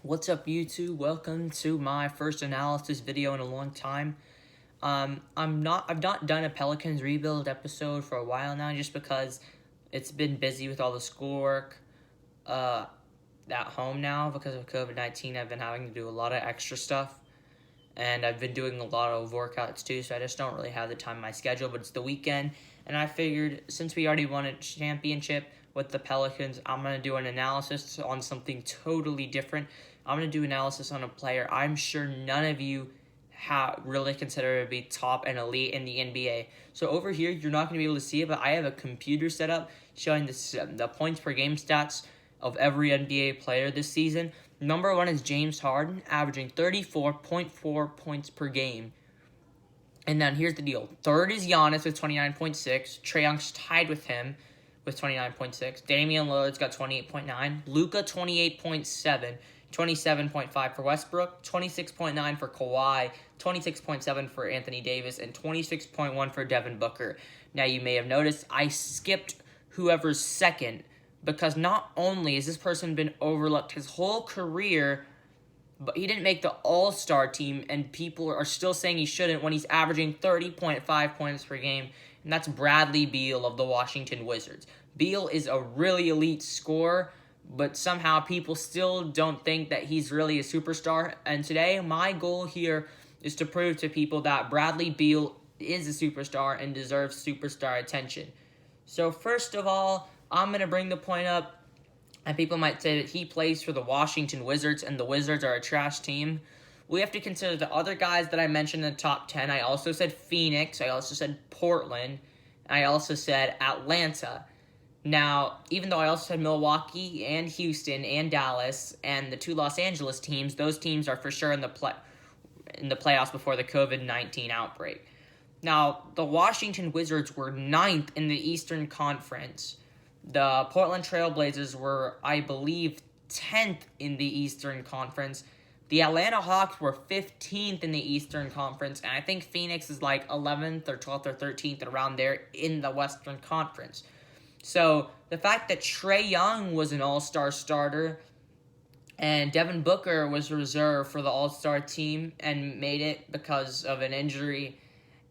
What's up, YouTube? Welcome to my first analysis video in a long time. I've not done a Pelicans rebuild episode for a while now, just because it's been busy with all the schoolwork at home now because of COVID-19. I've been having to do a lot of extra stuff, and I've been doing a lot of workouts too, so I just don't really have the time in my schedule. But it's the weekend, and I figured since we already won a championship with the Pelicans, I'm going to do an analysis on something totally different. I'm going to do analysis on a player I'm sure none of you really consider to be top and elite in the NBA. So over here, you're not going to be able to see it, but I have a computer set up showing the points per game stats of every NBA player this season. Number one is James Harden, averaging 34.4 points per game. And then here's the deal. Third is Giannis with 29.6. Trae Young's tied with him with 29.6. Damian Lillard's got 28.9. Luka 28.7. 27.5 for Westbrook, 26.9 for Kawhi, 26.7 for Anthony Davis, and 26.1 for Devin Booker. Now, you may have noticed I skipped whoever's second, because not only has this person been overlooked his whole career, but he didn't make the All-Star team, and people are still saying he shouldn't when he's averaging 30.5 points per game, and that's Bradley Beal of the Washington Wizards. Beal is a really elite scorer, but somehow people still don't think that he's really a superstar. And today, my goal here is to prove to people that Bradley Beal is a superstar and deserves superstar attention. So first of all, I'm going to bring the point up, and people might say that he plays for the Washington Wizards, and the Wizards are a trash team. We have to consider the other guys that I mentioned in the top 10. I also said Phoenix. I also said Portland. I also said Atlanta. Now, even though I also said Milwaukee and Houston and Dallas and the two Los Angeles teams, those teams are for sure in the playoffs before the COVID-19 outbreak. Now, the Washington Wizards were 9th in the Eastern Conference. The Portland Trail Blazers were, I believe, 10th in the Eastern Conference. The Atlanta Hawks were 15th in the Eastern Conference, and I think Phoenix is like 11th or 12th or 13th, around there in the Western Conference. So, the fact that Trae Young was an all-star starter and Devin Booker was reserved for the all-star team and made it because of an injury,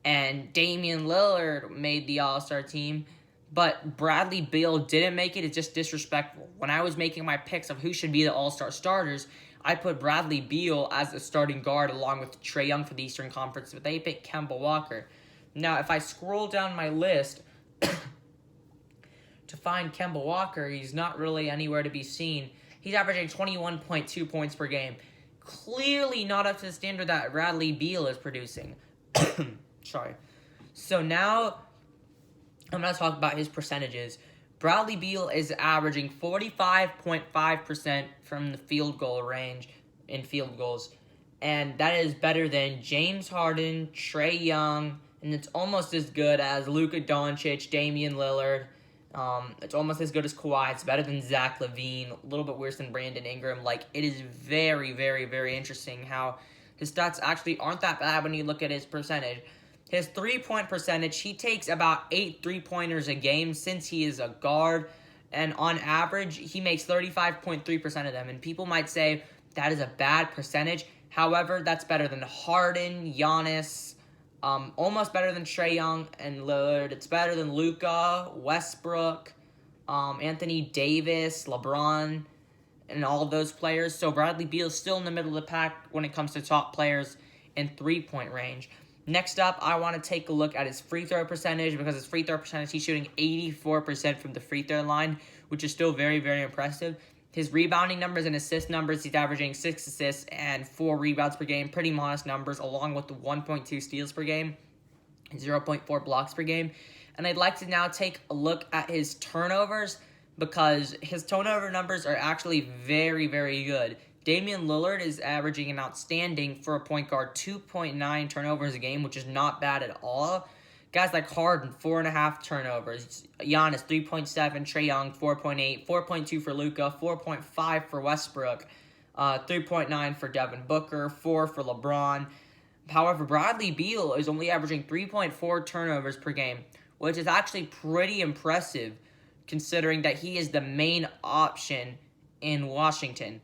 and Damian Lillard made the all-star team, but Bradley Beal didn't make it, is just disrespectful. When I was making my picks of who should be the all-star starters, I put Bradley Beal as the starting guard along with Trae Young for the Eastern Conference, but they picked Kemba Walker. Now, if I scroll down my list to find Kemba Walker, he's not really anywhere to be seen. He's averaging 21.2 points per game. Clearly not up to the standard that Bradley Beal is producing. Sorry. So now I'm going to talk about his percentages. Bradley Beal is averaging 45.5% from the field goal range in field goals. And that is better than James Harden, Trae Young, and it's almost as good as Luka Doncic, Damian Lillard. It's almost as good as Kawhi. It's better than Zach LaVine. A little bit worse than Brandon Ingram. Like, it is very, very, very interesting how his stats actually aren't that bad when you look at his percentage. His three-point percentage, he takes about 8 three-pointers a game since he is a guard. And on average, he makes 35.3% of them. And people might say that is a bad percentage. However, that's better than Harden, Giannis, almost better than Trae Young and Lillard. It's better than Luka, Westbrook, Anthony Davis, LeBron, and all of those players. So Bradley Beal is still in the middle of the pack when it comes to top players in three-point range. Next up, I want to take a look at his free throw percentage, because his free throw percentage, he's shooting 84% from the free throw line, which is still very, very impressive. His rebounding numbers and assist numbers, he's averaging 6 assists and 4 rebounds per game. Pretty modest numbers, along with the 1.2 steals per game, 0.4 blocks per game. And I'd like to now take a look at his turnovers, because his turnover numbers are actually very, very good. Damian Lillard is averaging an outstanding, for a point guard, 2.9 turnovers a game, which is not bad at all. Guys like Harden, 4.5 turnovers. Giannis, 3.7. Trae Young, 4.8. 4.2 for Luka. 4.5 for Westbrook. 3.9 for Devin Booker. 4 for LeBron. However, Bradley Beal is only averaging 3.4 turnovers per game, which is actually pretty impressive, considering that he is the main option in Washington.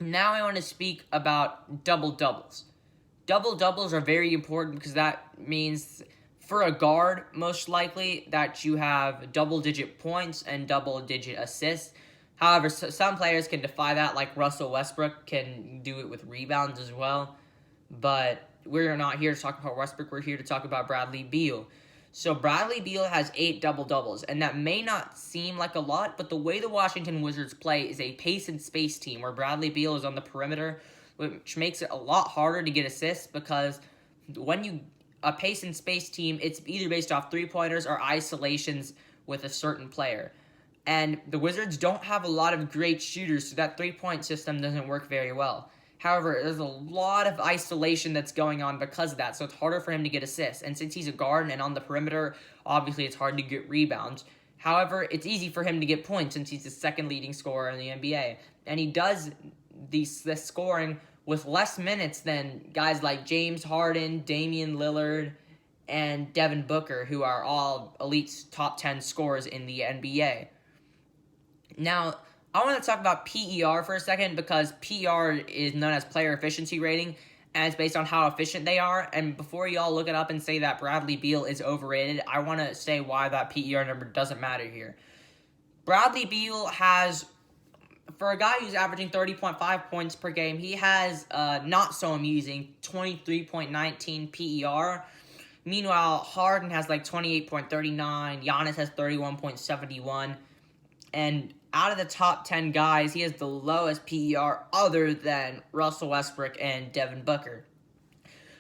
Now I want to speak about double-doubles. Double-doubles are very important because that means for a guard, most likely, that you have double-digit points and double-digit assists. However, some players can defy that, like Russell Westbrook can do it with rebounds as well. But we're not here to talk about Westbrook. We're here to talk about Bradley Beal. So Bradley Beal has 8 double-doubles, and that may not seem like a lot, but the way the Washington Wizards play is a pace and space team where Bradley Beal is on the perimeter, which makes it a lot harder to get assists because when you a pace and space team, it's either based off three-pointers or isolations with a certain player. And the Wizards don't have a lot of great shooters, so that three-point system doesn't work very well. However, there's a lot of isolation that's going on because of that, so it's harder for him to get assists. And since he's a guard and on the perimeter, obviously it's hard to get rebounds. However, it's easy for him to get points since he's the second leading scorer in the NBA. And he does this scoring with less minutes than guys like James Harden, Damian Lillard, and Devin Booker, who are all elite top 10 scorers in the NBA. Now, I want to talk about PER for a second because PER is known as player efficiency rating, and it's based on how efficient they are. And before y'all look it up and say that Bradley Beal is overrated, I want to say why that PER number doesn't matter here. Bradley Beal has, for a guy who's averaging 30.5 points per game, he has not so amusing 23.19 PER. Meanwhile, Harden has like 28.39, Giannis has 31.71, and out of the top 10 guys, he has the lowest PER other than Russell Westbrook and Devin Booker.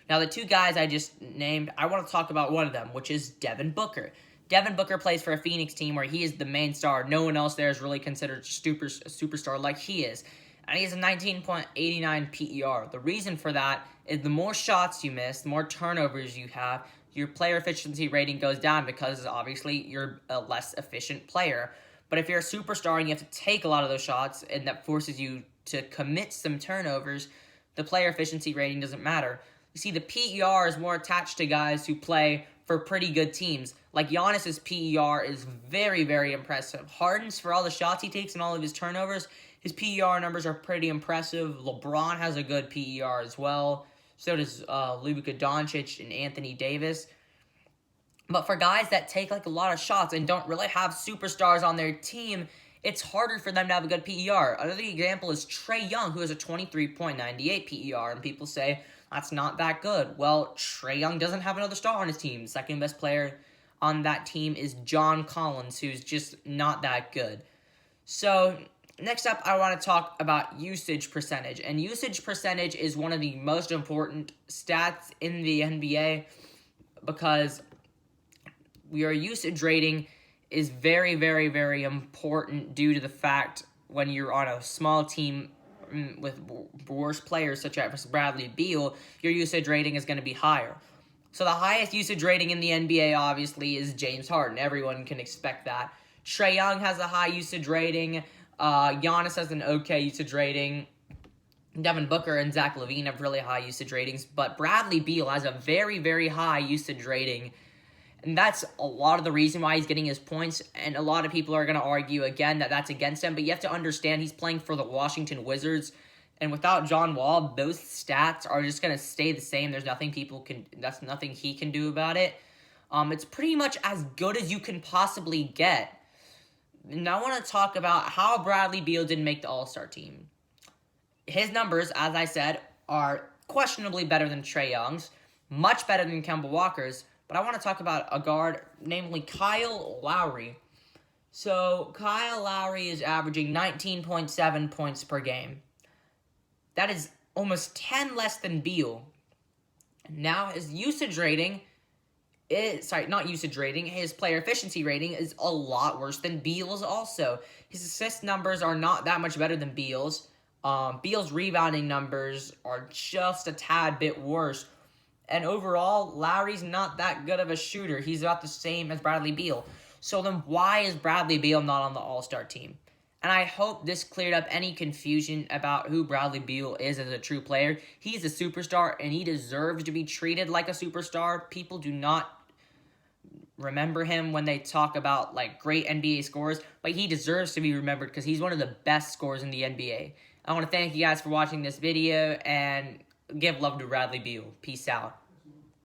Now, the two guys I just named, I want to talk about one of them, which is Devin Booker. Devin Booker plays for a Phoenix team where he is the main star. No one else there is really considered a superstar like he is. And he has a 19.89 PER. The reason for that is the more shots you miss, the more turnovers you have, your player efficiency rating goes down because obviously you're a less efficient player. But if you're a superstar and you have to take a lot of those shots and that forces you to commit some turnovers, the player efficiency rating doesn't matter. You see, the PER is more attached to guys who play for pretty good teams. Like Giannis's PER is very, very impressive. Harden's, for all the shots he takes and all of his turnovers, his PER numbers are pretty impressive. LeBron has a good PER as well. So does Luka Doncic and Anthony Davis. But for guys that take like a lot of shots and don't really have superstars on their team, it's harder for them to have a good PER. Another example is Trae Young, who has a 23.98 PER, and people say that's not that good. Well, Trae Young doesn't have another star on his team. The second best player on that team is John Collins, who's just not that good. So next up, I want to talk about usage percentage. And usage percentage is one of the most important stats in the NBA because your usage rating is very, very, very important due to the fact when you're on a small team with worse players such as Bradley Beal, your usage rating is going to be higher. So the highest usage rating in the NBA, obviously, is James Harden. Everyone can expect that. Trae Young has a high usage rating. Giannis has an okay usage rating. Devin Booker and Zach LaVine have really high usage ratings. But Bradley Beal has a very, very high usage rating. And that's a lot of the reason why he's getting his points. And a lot of people are going to argue, again, that that's against him. But you have to understand he's playing for the Washington Wizards. And without John Wall, those stats are just going to stay the same. There's nothing that's nothing he can do about it. It's pretty much as good as you can possibly get. And I want to talk about how Bradley Beal didn't make the All-Star team. His numbers, as I said, are questionably better than Trae Young's. Much better than Kemba Walker's. But I want to talk about a guard, namely Kyle Lowry. So, Kyle Lowry is averaging 19.7 points per game. That is almost 10 less than Beal. Now, his usage rating his player efficiency rating is a lot worse than Beal's also. His assist numbers are not that much better than Beal's. Beal's rebounding numbers are just a tad bit worse. And overall, Lowry's not that good of a shooter. He's about the same as Bradley Beal. So then why is Bradley Beal not on the All-Star team? And I hope this cleared up any confusion about who Bradley Beal is as a true player. He's a superstar, and he deserves to be treated like a superstar. People do not remember him when they talk about like great NBA scorers, but he deserves to be remembered because he's one of the best scorers in the NBA. I want to thank you guys for watching this video, and give love to Bradley Beal. Peace out.